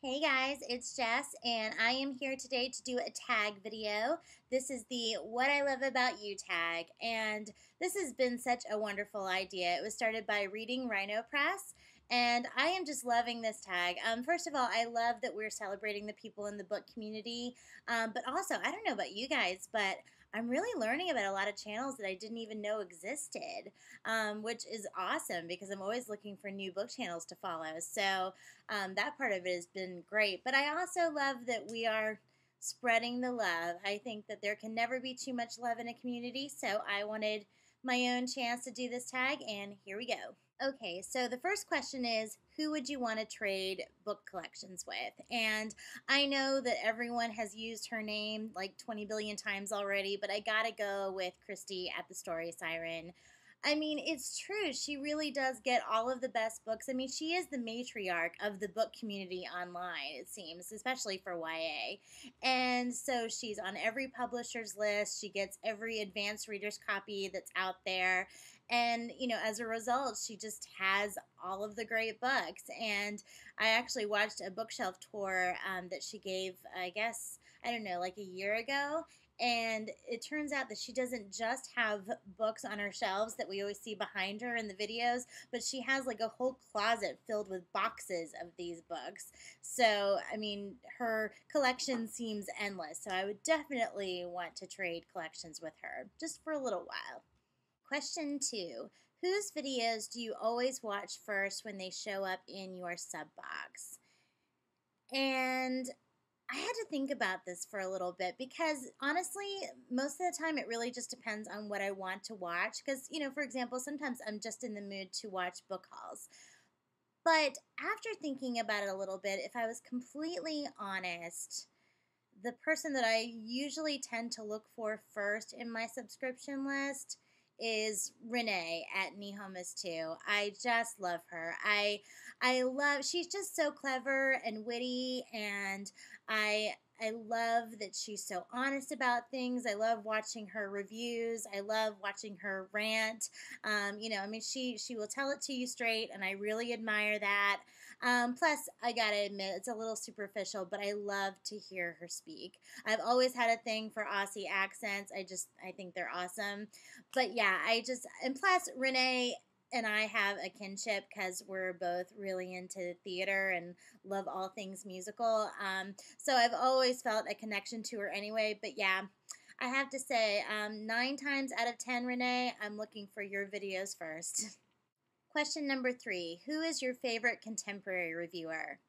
Hey guys, it's Jess, and I am here today to do a tag video. This is the What I Love About You tag, and this has been such a wonderful idea. It was started by Reading Rhino Press, and I am just loving this tag. First of all, I love that we're celebrating the people in the book community, but also, I don't know about you guys, but I'm really learning about a lot of channels that I didn't even know existed, which is awesome because I'm always looking for new book channels to follow. So that part of it has been great. But I also love that we are spreading the love. I think that there can never be too much love in a community, so I wanted my own chance to do this tag, and here we go. Okay, so the first question is, who would you want to trade book collections with? And I know that everyone has used her name like 20 billion times already, but I gotta go with Kristi at The Story Siren. I mean, it's true. She really does get all of the best books. I mean, she is the matriarch of the book community online, it seems, especially for YA. And so she's on every publisher's list. She gets every advanced reader's copy that's out there. And, as a result, she just has all of the great books. And I actually watched a bookshelf tour that she gave, I guess, I don't know, like a year ago. And it turns out that she doesn't just have books on her shelves that we always see behind her in the videos, but she has like a whole closet filled with boxes of these books. So, I mean, her collection seems endless. So I would definitely want to trade collections with her just for a little while. Question 2. Whose videos do you always watch first when they show up in your sub box? And I had to think about this for a little bit because honestly, most of the time it really just depends on what I want to watch. Because, for example, sometimes I'm just in the mood to watch book hauls. But after thinking about it a little bit, if I was completely honest, the person that I usually tend to look for first in my subscription list is Renee at Nihomas 2. I just love her. I love, she's just so clever and witty, and I love that she's so honest about things. I love watching her reviews. I love watching her rant. I mean, she will tell it to you straight, and I really admire that. Plus, I gotta admit, it's a little superficial, but I love to hear her speak. I've always had a thing for Aussie accents. I think they're awesome. But yeah, and plus, Renee and I have a kinship because we're both really into theater and love all things musical. So I've always felt a connection to her anyway. But yeah, I have to say, 9 times out of 10, Renee, I'm looking for your videos first. Question number 3. Who is your favorite contemporary reviewer?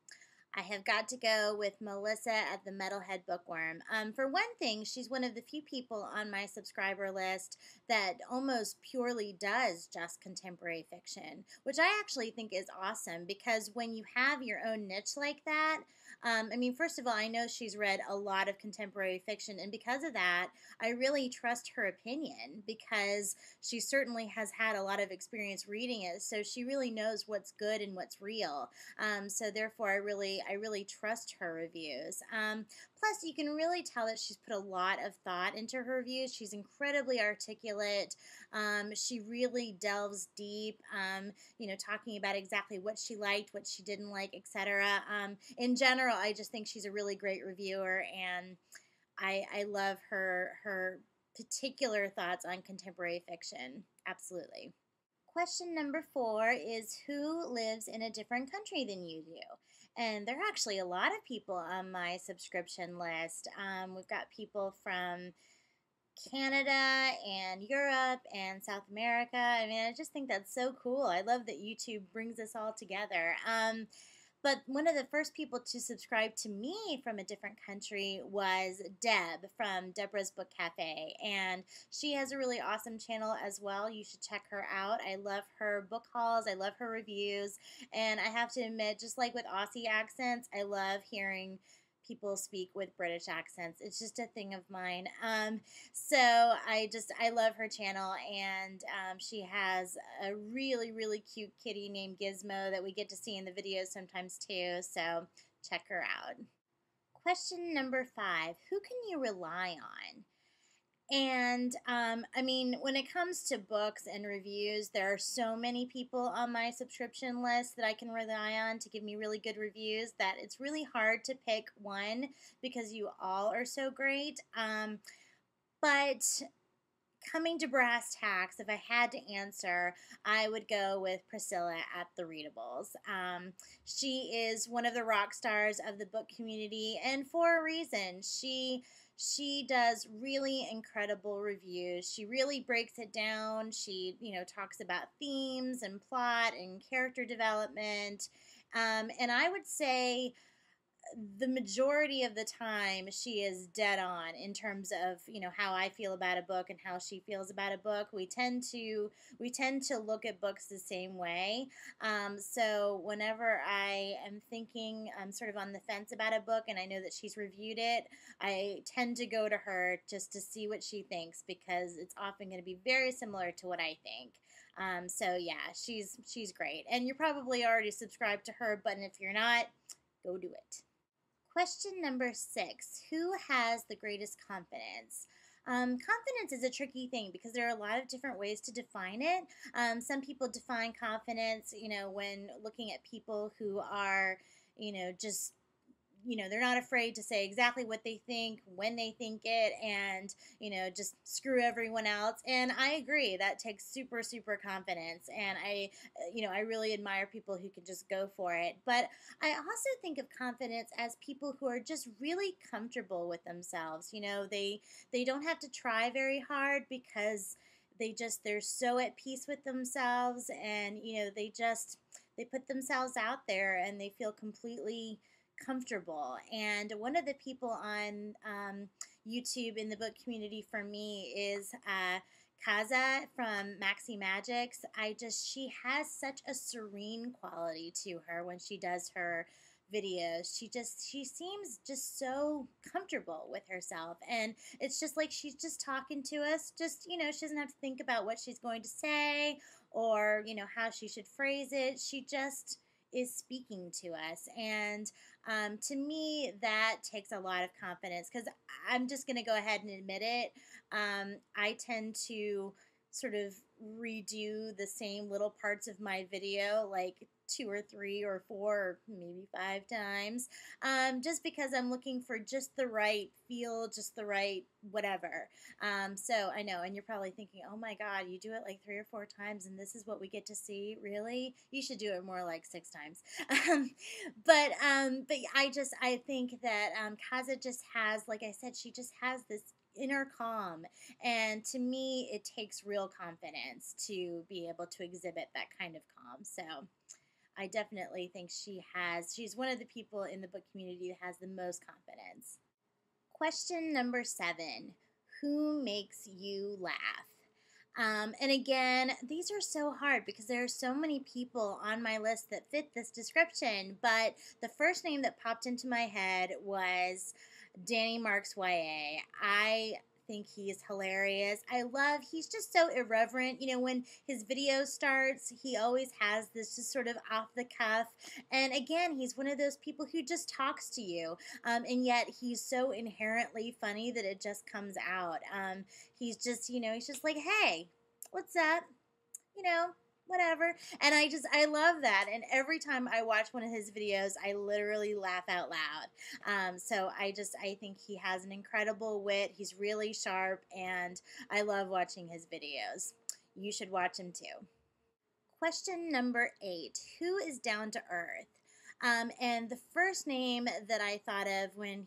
I have got to go with Melissa at the Metalhead Bookworm. For one thing, she's one of the few people on my subscriber list that almost purely does just contemporary fiction, which I actually think is awesome because when you have your own niche like that, I mean, first of all, I know she's read a lot of contemporary fiction, and because of that, I really trust her opinion because she certainly has had a lot of experience reading it, so she really knows what's good and what's real. So therefore, I really trust her reviews. Plus, you can really tell that she's put a lot of thought into her reviews. She's incredibly articulate. She really delves deep, talking about exactly what she liked, what she didn't like, etc. In general, I just think she's a really great reviewer, and I love her particular thoughts on contemporary fiction. Absolutely. Question number 4 is, who lives in a different country than you do? And there are actually a lot of people on my subscription list. We've got people from Canada and Europe and South America. I mean, I just think that's so cool. I love that YouTube brings us all together. But one of the first people to subscribe to me from a different country was Deb from DebrasBookCafe, and she has a really awesome channel as well. You should check her out. I love her book hauls. I love her reviews, and I have to admit, just like with Aussie accents, I love hearing people speak with British accents. It's just a thing of mine. So I love her channel, and she has a really cute kitty named Gizmo that we get to see in the videos sometimes too. So check her out. Question number 5: who can you rely on? And I mean, when it comes to books and reviews, there are so many people on my subscription list that I can rely on to give me really good reviews that it's really hard to pick one because you all are so great. But coming to brass tacks, if I had to answer, I would go with Priscilla at thereadables. She is one of the rock stars of the book community, and for a reason. She does really incredible reviews. She really breaks it down. She, talks about themes and plot and character development. And I would say the majority of the time she is dead on in terms of how I feel about a book and how she feels about a book. We tend to look at books the same way. So whenever I am thinking I'm sort of on the fence about a book and I know that she's reviewed it, I tend to go to her just to see what she thinks, because it's often going to be very similar to what I think. So yeah, she's great, and you're probably already subscribed to her, but if you're not, go do it. Question number 6. Who has the greatest confidence? Confidence is a tricky thing because there are a lot of different ways to define it. Some people define confidence, when looking at people who are, just they're not afraid to say exactly what they think when they think it, and just screw everyone else. And I agree, that takes super super confidence, and I really admire people who can just go for it. But I also think of confidence as people who are just really comfortable with themselves. They don't have to try very hard because they're so at peace with themselves, and they put themselves out there and they feel completely comfortable. And one of the people on YouTube in the book community for me is Kaisa from MaxieMagyx. She has such a serene quality to her when she does her videos. She seems just so comfortable with herself, and it's just like she's just talking to us. Just she doesn't have to think about what she's going to say or how she should phrase it. She just is speaking to us, and to me that takes a lot of confidence, because I'm just going to go ahead and admit it. I tend to sort of redo the same little parts of my video like 2 or 3 or 4 or maybe 5 times, just because I'm looking for just the right feel, just the right whatever. So I know, and you're probably thinking, oh my God, you do it like 3 or 4 times and this is what we get to see? Really? You should do it more like 6 times. But I think that Kaza just has, like I said, she just has this inner calm, and to me it takes real confidence to be able to exhibit that kind of calm. So I definitely think she's one of the people in the book community that has the most confidence. Question number 7. Who makes you laugh? And again, these are so hard because there are so many people on my list that fit this description, but the first name that popped into my head was dannymarksya. I think he's hilarious. He's just so irreverent. When his video starts, he always has this just sort of off the cuff. And again, he's one of those people who just talks to you. And yet he's so inherently funny that it just comes out. He's just like, hey, what's up? Whatever. And I love that. And every time I watch one of his videos, I literally laugh out loud. So I think he has an incredible wit. He's really sharp, and I love watching his videos. You should watch him too. Question number 8. Who is down to earth? And the first name that I thought of when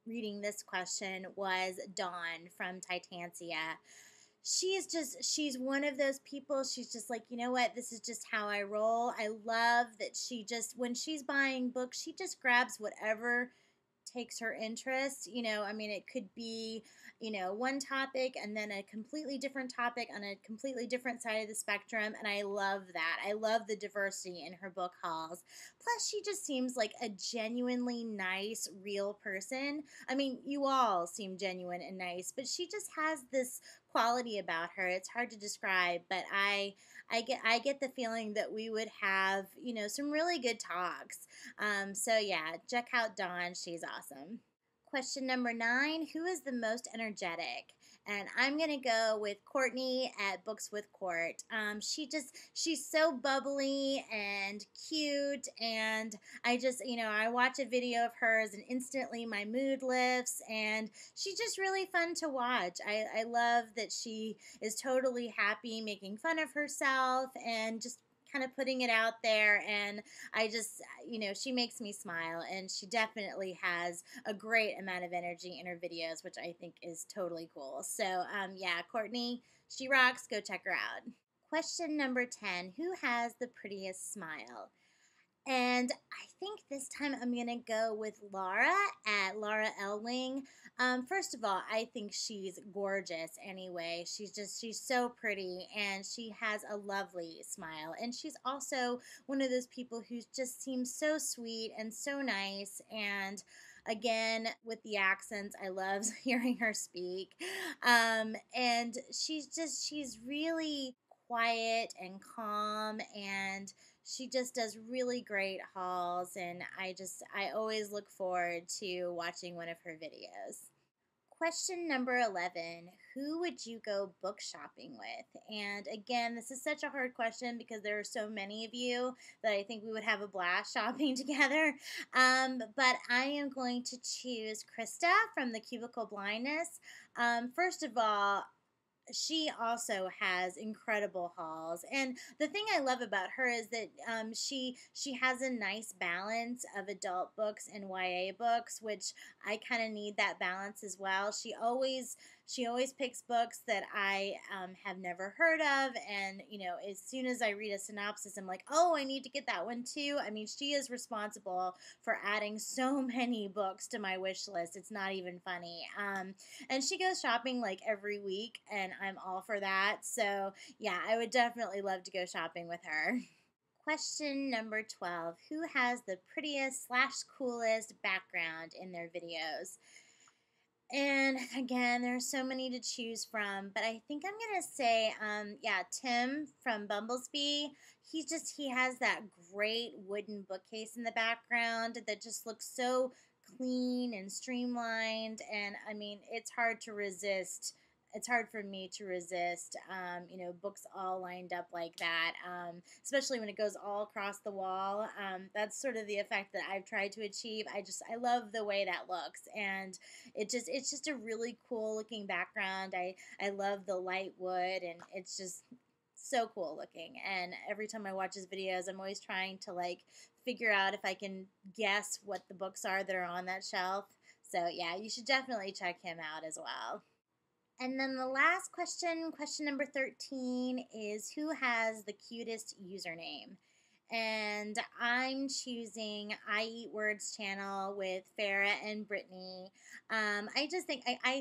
reading this question was Dawn from Titancia. She's one of those people. She's just like, you know what, this is just how I roll. I love that when she's buying books, she just grabs whatever takes her interest. It could be, one topic and then a completely different topic on a completely different side of the spectrum. And I love that. I love the diversity in her book hauls. Plus, she just seems like a genuinely nice, real person. You all seem genuine and nice, but she just has this quality about her. It's hard to describe, but I get the feeling that we would have, some really good talks. So yeah, check out Dawn. She's awesome. Question number 9. Who is the most energetic? and I'm going to go with Courtney at Books with Court. She's so bubbly and cute, and I watch a video of hers and instantly my mood lifts, and she's just really fun to watch. I love that she is totally happy making fun of herself and just kind of putting it out there, and she makes me smile, and she definitely has a great amount of energy in her videos, which I think is totally cool. So yeah, Courtney, she rocks. Go check her out. Question number 10: who has the prettiest smile? And I think this time I'm going to go with Lara at laraelwing. First of all, I think she's gorgeous anyway. She's so pretty, and she has a lovely smile. And she's also one of those people who just seems so sweet and so nice. And again, with the accents, I love hearing her speak. And she's really quiet and calm, and she just does really great hauls, and I always look forward to watching one of her videos. Question number 11: who would you go book shopping with? And again, this is such a hard question because there are so many of you that I think we would have a blast shopping together. But I am going to choose Krista from TheCubicleBlindness. First of all, she also has incredible hauls, and the thing I love about her is that she has a nice balance of adult books and YA books, which I kind of need that balance as well. She always picks books that I have never heard of, and as soon as I read a synopsis, I'm like, oh, I need to get that one too. I mean, she is responsible for adding so many books to my wish list. It's not even funny. And she goes shopping like every week, and I'm all for that. So yeah, I would definitely love to go shopping with her. Question number 12: who has the prettiest / coolest background in their videos? And again, there are so many to choose from, but I think I'm going to say, yeah, Tim from Bumblesby. He has that great wooden bookcase in the background that just looks so clean and streamlined. And I mean, it's hard to resist. It's hard for me to resist, books all lined up like that, especially when it goes all across the wall. That's sort of the effect that I've tried to achieve. I love the way that looks, and it's just a really cool looking background. I love the light wood, and it's just so cool looking. And every time I watch his videos, I'm always trying to figure out if I can guess what the books are that are on that shelf. So yeah, you should definitely check him out as well. And then the last question number 13, is who has the cutest username? And I'm choosing iEatWordsChannel with Farrah and Britney. I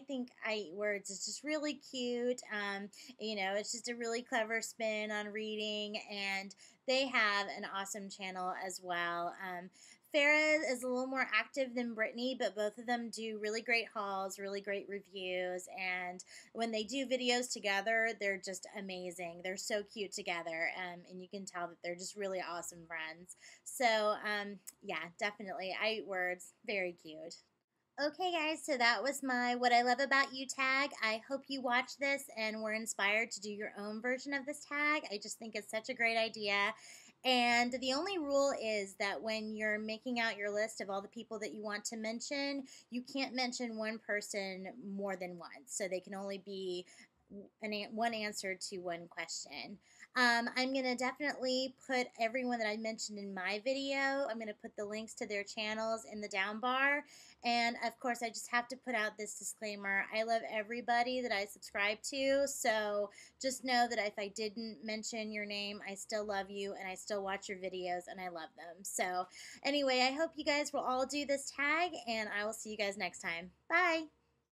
think iEatWords is just really cute. It's just a really clever spin on reading, and they have an awesome channel as well. Farrah is a little more active than Britney, but both of them do really great hauls, really great reviews, and when they do videos together, they're just amazing. They're so cute together, and you can tell that they're just really awesome friends. So, yeah, definitely, iEatWords, very cute. Okay, guys, so that was my What I Love About You tag. I hope you watched this and were inspired to do your own version of this tag. I just think it's such a great idea. And the only rule is that when you're making out your list of all the people that you want to mention, you can't mention one person more than once. So they can only be one answer to one question. I'm going to definitely put everyone that I mentioned in my video, I'm going to put the links to their channels in the down bar. And of course, I just have to put out this disclaimer. I love everybody that I subscribe to, so just know that if I didn't mention your name, I still love you, and I still watch your videos, and I love them. So anyway, I hope you guys will all do this tag, and I will see you guys next time. Bye!